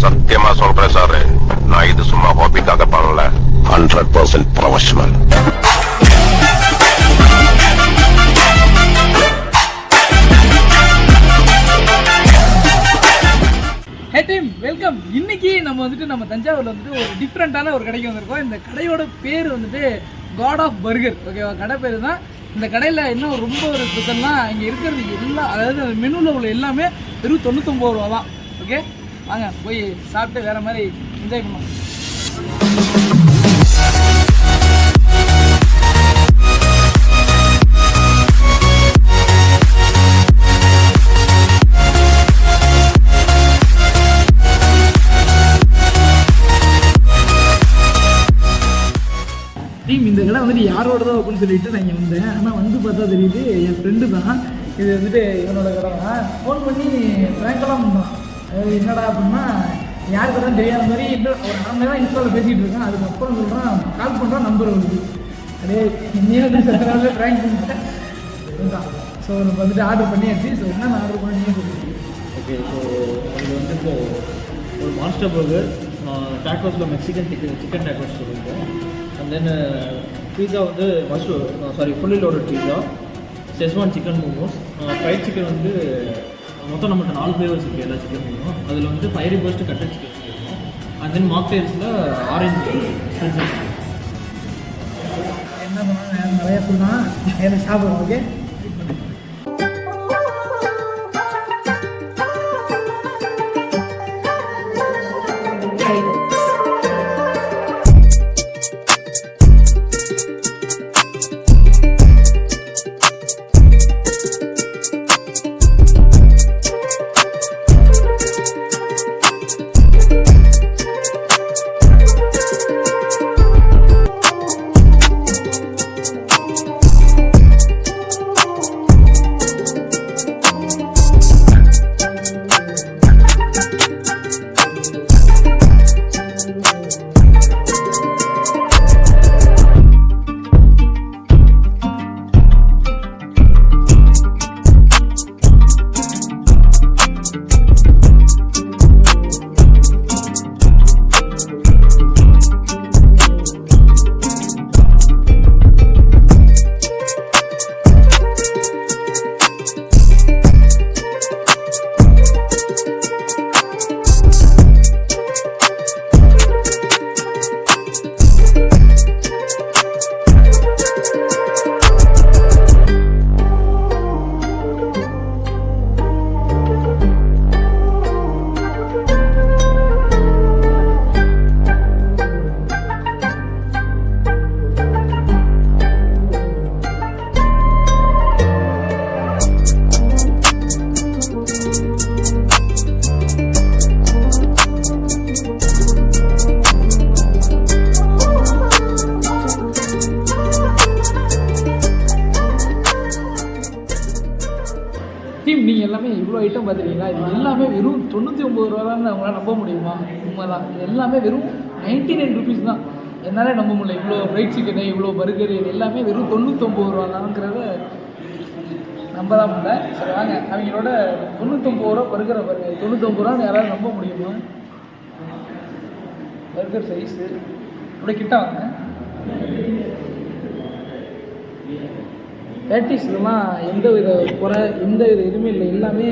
சத்தியமா சொல்றேன் சார், நான் இது சும்மா ஹாபிக்காக பண்ணல, 100% ப்ரொஃபஷனல். ஹே டீம், வெல்கம். இன்னைக்கு நம்ம தஞ்சாவூர்ல ஒரு டிஃப்ரெண்டான ஒரு கடைக்கு வந்திருக்கோம். இந்த கடையோட பேர் காட் ஆஃப் பர்கர். ஓகேவா, கடை பேர் தான். இந்த கடையில் இன்னும் ரொம்ப ஒரு ஸ்பெஷல்னா இங்கே இருக்கிறது எல்லாம், அதாவது மெனுவில் உள்ள எல்லாமே வெறும் 99 ரூபா தான். ஓகே, வாங்க போய் சாப்பிட்டு வேறு மாதிரி என்ஜாய் பண்ணுவோம். டீம், இந்த கடை யாரோடதோ அப்படின்னு சொல்லிட்டு நான் இங்கே வந்தேன். ஆனால் பார்த்தா தெரியுது என் ஃப்ரெண்டு தான். இது இவனோட கடை தான். ஃபோன் பண்ணி ஃப்ராங்கெல்லாம் பண்ணான். அதாவது என்னடா அப்படின்னா யாருக்கு தான் தெரியாத மாதிரி இன்னும் ஒரு 1/2 மணி நேரம் இன்ஸ்டாவில் பேசிகிட்டு இருக்கேன். அதுக்கப்புறம் சொல்கிறான், கால் பண்ணுறான், நம்பர் வருது. அப்படியே இன்னும் ஃப்ராங்க் பண்ணிட்டேன். இதுதான். ஸோ நம்ம ஆர்டர் பண்ணியாச்சு. ஸோ என்னென்ன ஆர்டர் பண்ணி சொல்லுங்கள். ஓகே, ஸோ அது இப்போ ஒரு மாஸ்டர் பர்கர், டாக்கோஸில் மெக்சிகன் சிக்கன் டாக்கோஸ் சொல்லியிருக்கோம். And then pizza fully loaded pizza, Schezwan chicken momos, fried chicken மொத்தம் நம்மகிட்ட 4 ஃப்ளேவர்ஸ் இருக்குது. எல்லா சிக்கன் மோமோஸ் அதில் ஃபைரி பர்ஸ்ட் கட்டட் சிக்கன் இருக்கும். அண்ட் தென் மாக்டெயில்ஸில் ஆரஞ்சு ஸ்பென்சர். என்ன பண்ணால் நிறையா சொன்னால் எனக்கு சாப்பிடுவோம். ஓகே, டீம், நீங்கள் எல்லாமே இவ்வளோ ஐட்டம் பார்த்துருக்கீங்களா? இது எல்லாமே வெறும் 99 ரூபான்னு அவங்களால நம்ப முடியுமா? உண்மை தான். இது எல்லாமே வெறும் 99 ருபீஸ் தான். என்னால் நம்ப முடியல. இவ்வளோ ஃப்ரைட் சிக்கனு, இவ்வளோ பர்கரு, இது எல்லாமே வெறும் 99 ரூபா தான்ங்கிறத நம்ப தான் முடியல. சரி வாங்க, அவங்களோட 99 ரூபா பர்கரை பாருங்கள். 99 ரூபான்னு யாராவது நம்ப முடியுமா? பர்கர் சைஸு இப்படி கிட்ட வாங்க. பேட்டிஸ்லாம் எந்த வித குறை, எந்த வித எதுவுமே இல்லை. எல்லாமே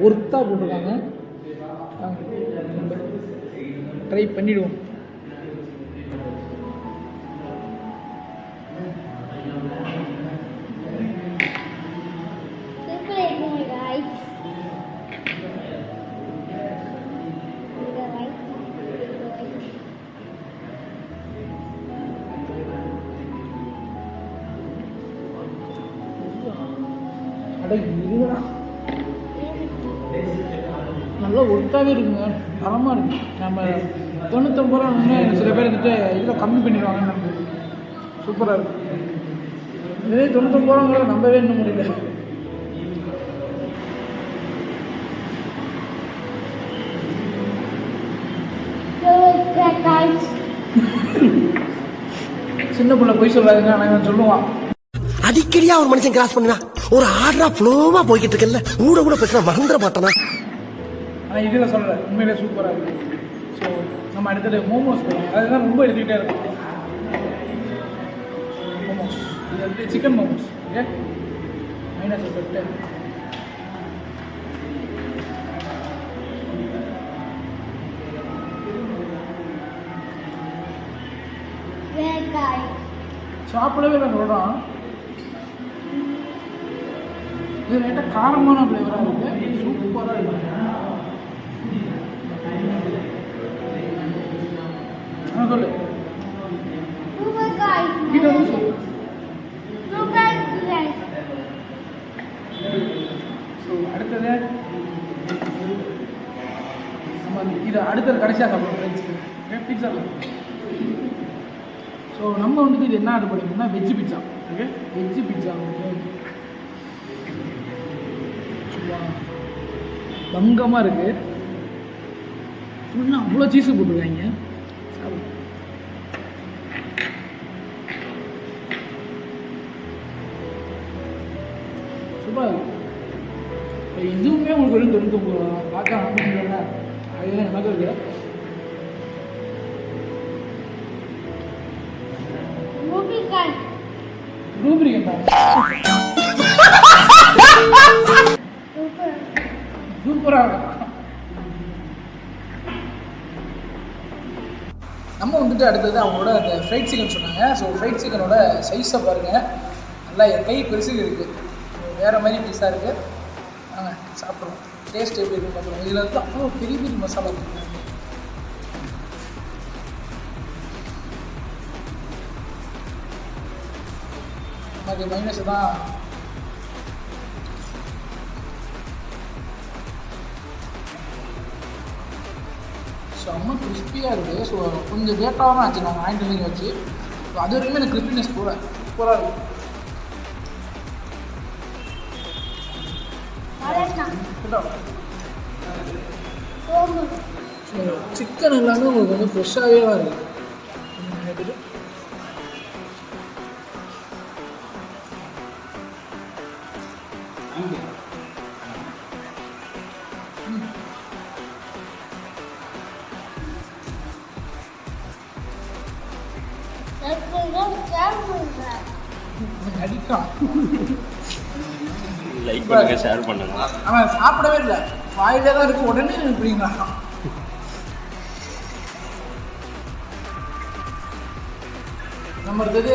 ஒர்த்தாக போட்டிருக்காங்க. ட்ரை பண்ணிவிடுவோம். நல்லா ஒர்த்தாகவே இருக்குங்க, தரமாக இருக்குது. நம்ம 99 ரூபா சில பேர் இதில் கம்மி பண்ணிடுவாங்க. நம்ம சூப்பராக இருக்குது. இதே 99 ரூபாங்கிறத நம்பவே இன்னும் முடியல. சின்ன பிள்ளை போய் சொல்லாதுங்க, ஆனால் சொல்லுவான். அடிக்கடியா ஒரு மனுஷன் கிராஸ் பண்ணுவான். ஒரு ஆர்டரா ஃப்ளோவா போய்கிட்டு இருக்கல, கூட கூட பேசினா மறந்துட மாட்டானா? நான் இதில் சொல்கிறேன் உண்மையிலே சூப்பராக இருக்குது. ஸோ நம்ம அடுத்தது மோமோஸ் போகிறோம். அதுதான் ரொம்ப எடுத்துக்கிட்டே இருக்கும். மோமோஸ் இது வந்து சிக்கன் மோமோஸ். ஓகே மைனஸ் போட்டு சாப்பிடவே நான் சொல்கிறோம். இது லைட்டாக காரமான ஃப்ளேவராக இருக்குது. சூப்பராக இருக்குது. சொல்லு கிட்ட வந்து சொல்லு. ஸோ அடுத்தது நம்ம இது அடுத்தது கடைசியாக சாப்பிடுவோம் ஃப்ரெண்ட்ஸ் பிட்ஸா. ஸோ நம்ம வந்துட்டு இது என்ன ஆர்டர் பண்ணிக்கணும்னா veg pizza. Okay veg pizza. Okay பங்கமாக இருக்குது. ஃபுல்லாக அவ்வளோ சீஸு போட்டுருக்காங்க. சூப்பராக இருக்குது. இதுவுமே உங்களுக்கு வெறும் 99 ரூபா பார்க்க நம்பிக்கல. அதுதான் எனக்கு இருக்குது. சூப்பராக இருக்கும். நம்ம வந்துட்டு அடுத்தது அவங்களோட அந்த ஃப்ரைட் சிக்கன் சொன்னாங்க. ஸோ ஃப்ரைட் சிக்கனோட சைஸை பாருங்கள். நல்லா என் கை பெருசுக்கு இருக்குது. வேறு மாதிரி பீஸாக இருக்குது. நாங்கள் சாப்பிட்றோம். டேஸ்ட் எப்படி இருக்குன்னு பார்க்குறோம். இதில் வந்து அவ்வளோ பெரிய பெரிய மசாலா இருக்குது. அது மைனஸ் தான். செம்ம கிறிஸ்பியாக இருக்குது. ஸோ கொஞ்சம் லேட்டாக தான் ஆச்சு நாங்கள் வாங்கிட்டு வச்சு. ஸோ அது வரைக்குமே எனக்கு கிறிஸ்பினஸ் போல சூப்பராக இருக்குது. சிக்கன் எல்லாமே உங்களுக்கு வந்து ஃப்ரெஷ்ஷாகவே தான் இருக்குது. அடிக்கலாம். லைக் பண்ணுங்க, ஷேர் பண்ணுங்க. அவன் சாப்பிடவே இல்லை, வாயிலே தான் இருக்கு. உடனே இப்படிங்களா? நம்ம இருந்தது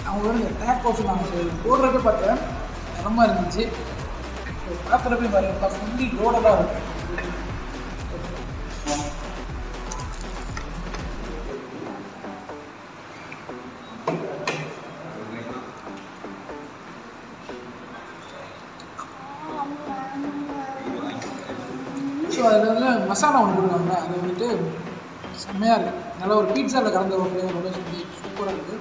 அவங்களோட இந்த டேக் ஆஃப் நாங்கள் போடுறப்ப பார்த்தேன் தரமாக இருந்துச்சு. பார்க்குறப்ப பாருங்க ஃபுல்லி லோடடாக இருக்கும். ஸோ அதில் வந்து மசாலா ஒன்று கொடுக்குறாங்க. அது வந்துட்டு செம்மையாக இருக்குது. நல்லா ஒரு பீட்சாவில் கலந்த ஒரு ஃப்ளேவரோட சொல்லி சூப்பராக இருக்குது.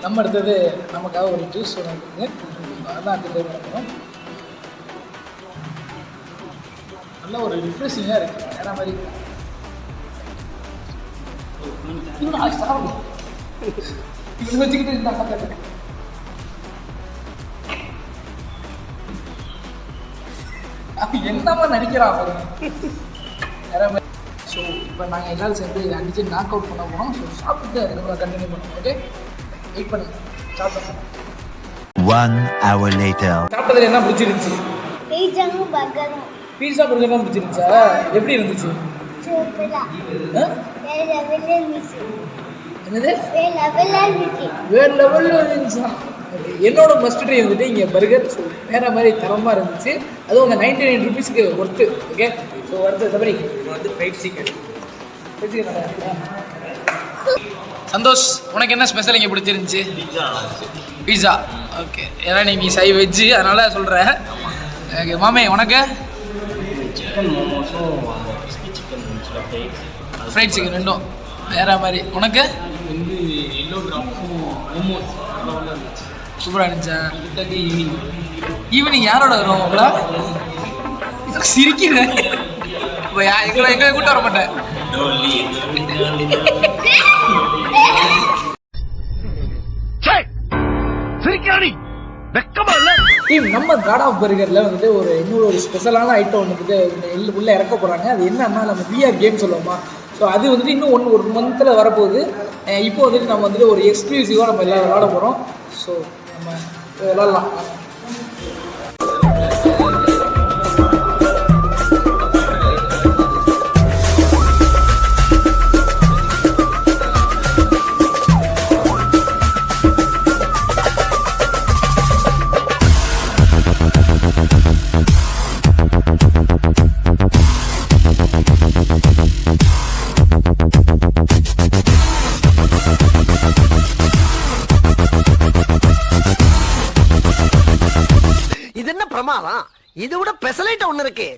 நம்ம எடுத்தது நமக்காக ஒரு ஜூஸ் ஒன்று இருக்குது. அதான் அடுத்தது நடக்கணும். நல்ல ஒரு ரிஃப்ரெஷிங்காக இருக்குது. வேற மாதிரி சாப்பிடும். இவங்க வச்சுக்கிட்டு இருந்தா பார்க்க என்னமா நடிக்கிறான் பாருங்க. ஸோ இப்போ நாங்கள் எல்லோரும் சேர்ந்து அடிச்சு நாக் அவுட் பண்ண போனோம். ஸோ சாப்பிட்டு அதுக்கப்புறம் கண்டினியூ பண்ணுவோம். ஓகே வெயிட் பண்ணுங்க. சாப்பிட்டோம். 1 hour later. சாப்பிட்டதில் என்ன பிடிச்சிருந்துச்சு? பீட்சாவும் பர்கரும். பீட்சா பர்கர் தான் பிடிச்சிருந்துச்சா? எப்படி இருந்துச்சு? என்னது வேறு லெவலில் இருந்துச்சா? என்னோட மஸ்ட் ட்ரை வந்துட்டு இங்கே பர்கர் வேறு மாதிரி தரமாக இருந்துச்சு. அதுவும் அந்த 99 ருபீஸ்க்கு ஒர்த்து. ஓகே ஸோ அடுத்த சபரி வந்து ஃப்ரைட் சிக்கன். சந்தோஷ், உனக்கு என்ன ஸ்பெஷல் இங்கே பிடிச்சிருந்துச்சு? பீஸா. ஓகே, ஏன்னா நீ சை வெஜ்ஜு அதனால் சொல்கிறேன். ஓகே மாமே, உனக்கு? சிக்கன் மோமோஸும் சிக்கன் ஃப்ரைட் சிக்கன் ரெண்டும் வேறு மாதிரி. உனக்கு? வந்து எல்லோ கிராஃபும் மோமோஸ் சூப்பராக இருந்துச்சா? ஈவினிங் யாரோட வரும் உங்களா? சிரிக்கிறேன். இப்போ எங்களை கூட்ட வர மாட்டேன். சிரிக்காடி டீம் நம்ம காட் ஆஃப் பர்கரில் வந்துட்டு இன்னொரு ஸ்பெஷலான ஐட்டம் வந்துட்டு உள்ளே இறக்க போகிறாங்க. அது என்னன்னா நம்ம விஆர் கேம் சொல்லுவோமா. ஸோ அது வந்துட்டு இன்னும் ஒரு மந்தில் வரப்போகுது. இப்போ வந்துட்டு நம்ம வந்துட்டு ஒரு எக்ஸ்க்ளூசிவாக நம்ம எல்லாம் விளாட போகிறோம். ஸோ நம்ம விளாட்லாம். இது என்ன பிரமாதம்? இது விட பெசலைட் ஒண்ணு இருக்கு.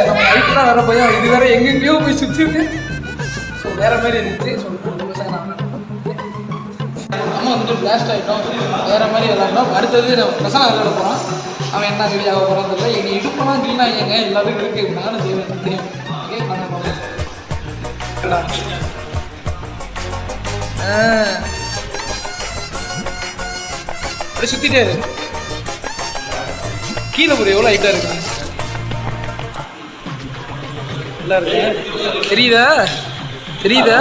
நம்ம ஐட்டெலாம் வர போய் இது வேற எங்கெங்கேயோ போய் சுற்றிட்டு ஸோ வேற மாதிரி இருந்துச்சு. ஸோ நம்ம வந்துட்டு பிளாஸ்ட் ஆகிட்டோம், வேற மாதிரி விளாண்டோம். அடுத்தது நம்ம பிரசனா விளாட போகிறோம். அவன் என்ன ரெடி ஆக போகிறான்னு தெரியல. எங்கள் இடுப்பெல்லாம் க்ளீனாக எங்க எல்லாத்துக்கும் இருக்குது. நானும் செய்வேன் தெரியும். ஓகே அப்படி சுற்றிட்டே இருக்கு. கீழே ஒரு எவ்வளோ ஹைட்டாக இருக்குங்க. நல்லா இருக்கு. தெரியுதா தெரியுதா?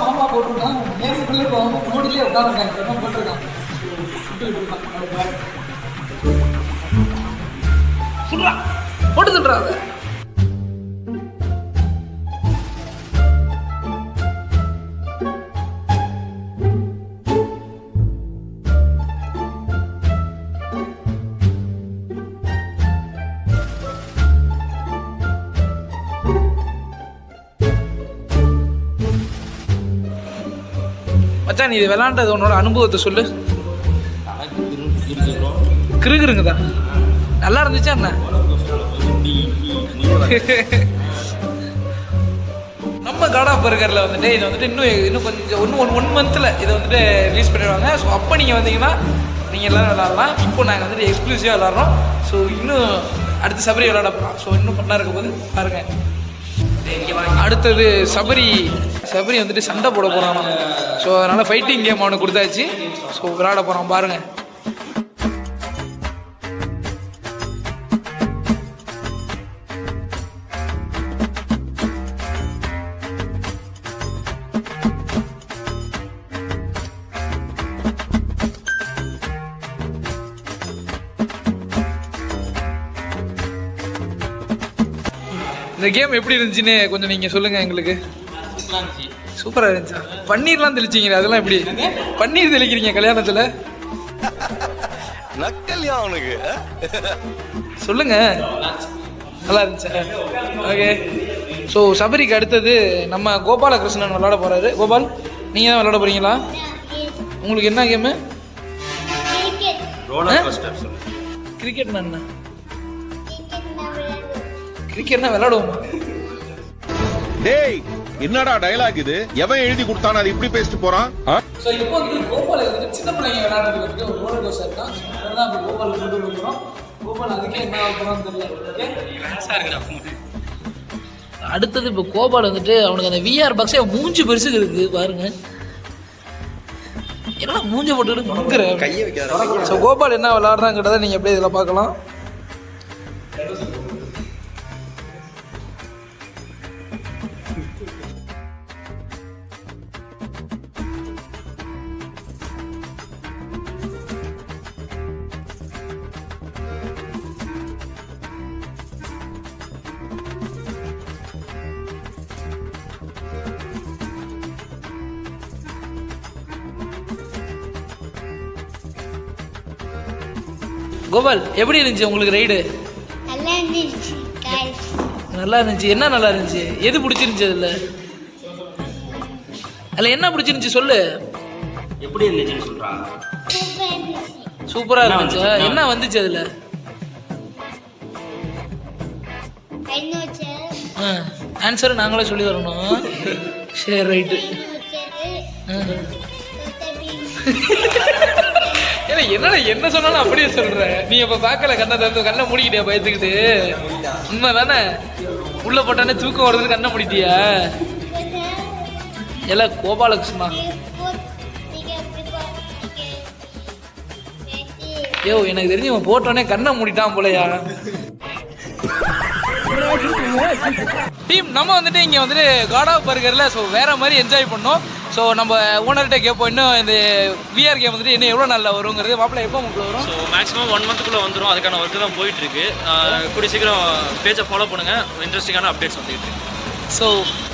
மாமா போட்டுருக்கான். நேரத்துக்குள்ளே மோடிலே உட்காந்துருக்காங்க. போட்டிருக்கான் சொல்றா போட்டு சொல்றாங்க. மச்சான், நீ இது விளாண்டது உன்னோட அனுபவத்தை சொல்லு. கிருகிருங்கதா நல்லா இருந்துச்சா என்ன? நம்ம காட் ஆஃப் பர்கரில் வந்துட்டு இது வந்துட்டு இன்னும் கொஞ்சம் ஒன் மந்த்தில் இதை வந்துட்டு ரிலீஸ் பண்ணிடுவாங்க. ஸோ அப்போ நீங்கள் வந்தீங்கன்னா நீங்கள் எல்லோரும் விளாட்லாம். இப்போ நாங்கள் வந்துட்டு எக்ஸ்க்ளூசிவாக விளாட்றோம். ஸோ இன்னும் அடுத்து சபரி விளாட போகிறோம். ஸோ இன்னும் பண்ணா இருக்க போது பாருங்கள். அடுத்தது சபரி வந்துட்டு சண்டை போட போகிறான். ஸோ அதனால் ஃபைட்டிங் கேம் அவனுக்கு கொடுத்தாச்சு. ஸோ விளாட போகிறான் பாருங்கள். இந்த கேம் எப்படி இருந்துச்சுன்னு கொஞ்சம் நீங்கள் சொல்லுங்கள் எங்களுக்கு. சூப்பராக இருந்துச்சா? பன்னீர்லாம் தெளிச்சிங்க, அதெல்லாம் எப்படி பன்னீர் தெளிக்கிறீங்க கல்யாணத்தில்? நக்கல்யா அவனுக்கு சொல்லுங்க. நல்லா இருந்துச்சா? ஓகே. ஸோ சபரிக்கு அடுத்தது நம்ம கோபாலகிருஷ்ணன் விளாட போகிறாரு. கோபால், நீங்கள் தான் விளாட போகிறீங்களா? உங்களுக்கு என்ன கேமு? கிரிக்கெட்னா என்ன? கிரிக்கெட்னா விளையாடுவோமா? டேய், என்னடா டயலாக் இது? எவன் எழுதி கொடுத்தானே அது இப்படி பேசிட்டு போறான்? சோ இப்போ வந்து கோபால் வந்து சின்ன பிள்ளைங்க விளையாடுறதுக்கு ஒரு ரோலர் கோஸ்டர் தான். அதான் அந்த கோபால் கொண்டு வந்துறோம். கோபால் அதுக்கே என்ன ஆகுறான்னு தெரியல. ஓகே, அடுத்தது இப்போ கோபால் வந்துட்டு அவனுக்கு அந்த விஆர் பாக்ஸே மூஞ்சி பெருசுக்கு இருக்கு பாருங்க. என்ன மூஞ்ச போட்டுட்டு முங்குற கையை வைக்கிறாரு. ஸோ கோபால் என்ன விளையாடுறாங்கிறத நீங்கள் அப்படியே இதில் பார்க்கலாம். கோபால் எப்படி இருந்துச்சு உங்களுக்கு ரைடு? நல்லா இருந்துச்சு guys. நல்லா இருந்துச்சு. என்ன நல்லா இருந்துச்சு? எது பிடிச்சிருந்துச்சு அதில் என்ன பிடிச்சிருந்துச்சு சொல்லு. எப்படி இருந்துச்சுன்னு சொல்றா? சூப்பரா இருந்துச்சு. சூப்பராக இருந்துச்சு. என்ன வந்துச்சு அதில்? டைனோசர். ஆன்சர் நாங்களே சொல்லி தரணும். சரி ரைட்டு. ஏன்னா என்னடா என்ன சொன்னாலும் அப்படியே சொல்ற. நீ இப்ப பார்க்கல கண்ணை திறந்து கண்ணை மூடிக்கிட்டியா பயத்துக்கிட்டு? உண்மை தானே? உள்ள போட்டானே தூக்கம் வருதுன்னு கண்ணை மூடிட்டியா? எல்லாம் கோபாலகிருஷ்ணா. யோ எனக்கு தெரிஞ்சு இவன் போட்டோன்னே கண்ணை மூடிட்டான் போலையா? டீம் நம்ம வந்துட்டு இங்கே வந்துட்டு காட் ஆஃப் பர்கரில் ஸோ வேறு மாதிரி என்ஜாய் பண்ணோம். ஸோ நம்ம ஓனர்கிட்ட கேட்போம் இன்னும் இந்த விஆர் கேம் வந்துட்டு இன்னும் எவ்வளோ நாளில் வருங்கிறது. மாப்பிள்ள எப்போ உங்களுக்கு வரும்? ஸோ மேக்ஸிமம் 1 மந்த்துக்குள்ளே வந்துடும். அதுக்கான ஒர்க்கு தான் போயிட்டுருக்கு. கூடிய சீக்கிரம் பேஜை ஃபாலோ பண்ணுங்கள். இன்ட்ரெஸ்டிங்கான அப்டேட்ஸ் வந்துட்டு இருக்கு. ஸோ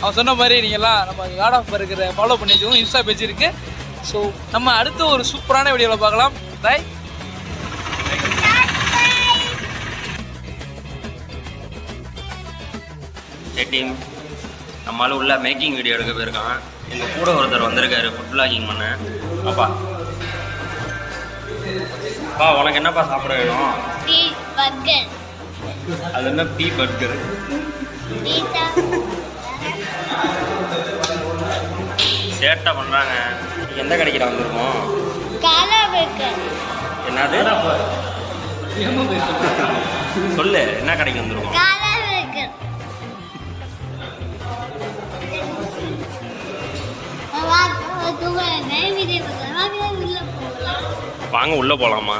அவன் சொன்ன மாதிரி நீங்கள்லாம் நம்ம காட் ஆஃப் பர்கரை ஃபாலோ பண்ணி வச்சுக்கோங்க. இன்ஸ்டா பேஜ் இருக்குது. ஸோ நம்ம அடுத்த ஒரு சூப்பரான வீடியோவில் பார்க்கலாம். பை. டீம் நம்மளால உள்ள மேக்கிங் வீடியோ எடுக்க போயிருக்கான். எங்கள் கூட ஒருத்தர் வந்திருக்காரு ஃபுட் பிளாகிங் பண்ண. அப்பா உனக்கு என்னப்பா சாப்பிட வேணும்? பர்கர். அது என்ன பீ பர்கர்? பீட்சா. சேட்டை பண்ணுறாங்க. எந்த கடைக்கிட்ட வந்திருக்கோம்? காலா பர்கர். என்னது சொல்லு, என்ன கடைக்கு வந்திருக்கோம்? காலா பர்கர். வாங்க உள்ள போலாமா?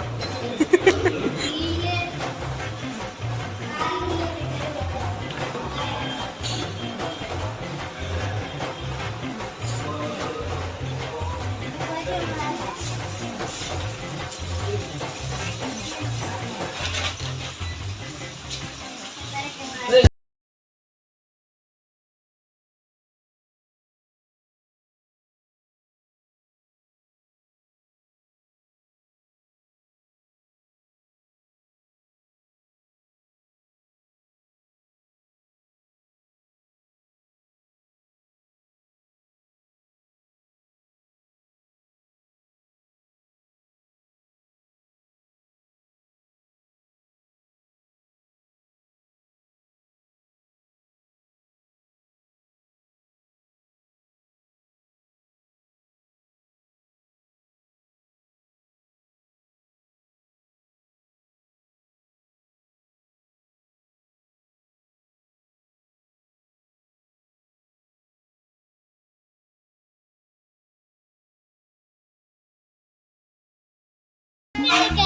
எனக்கு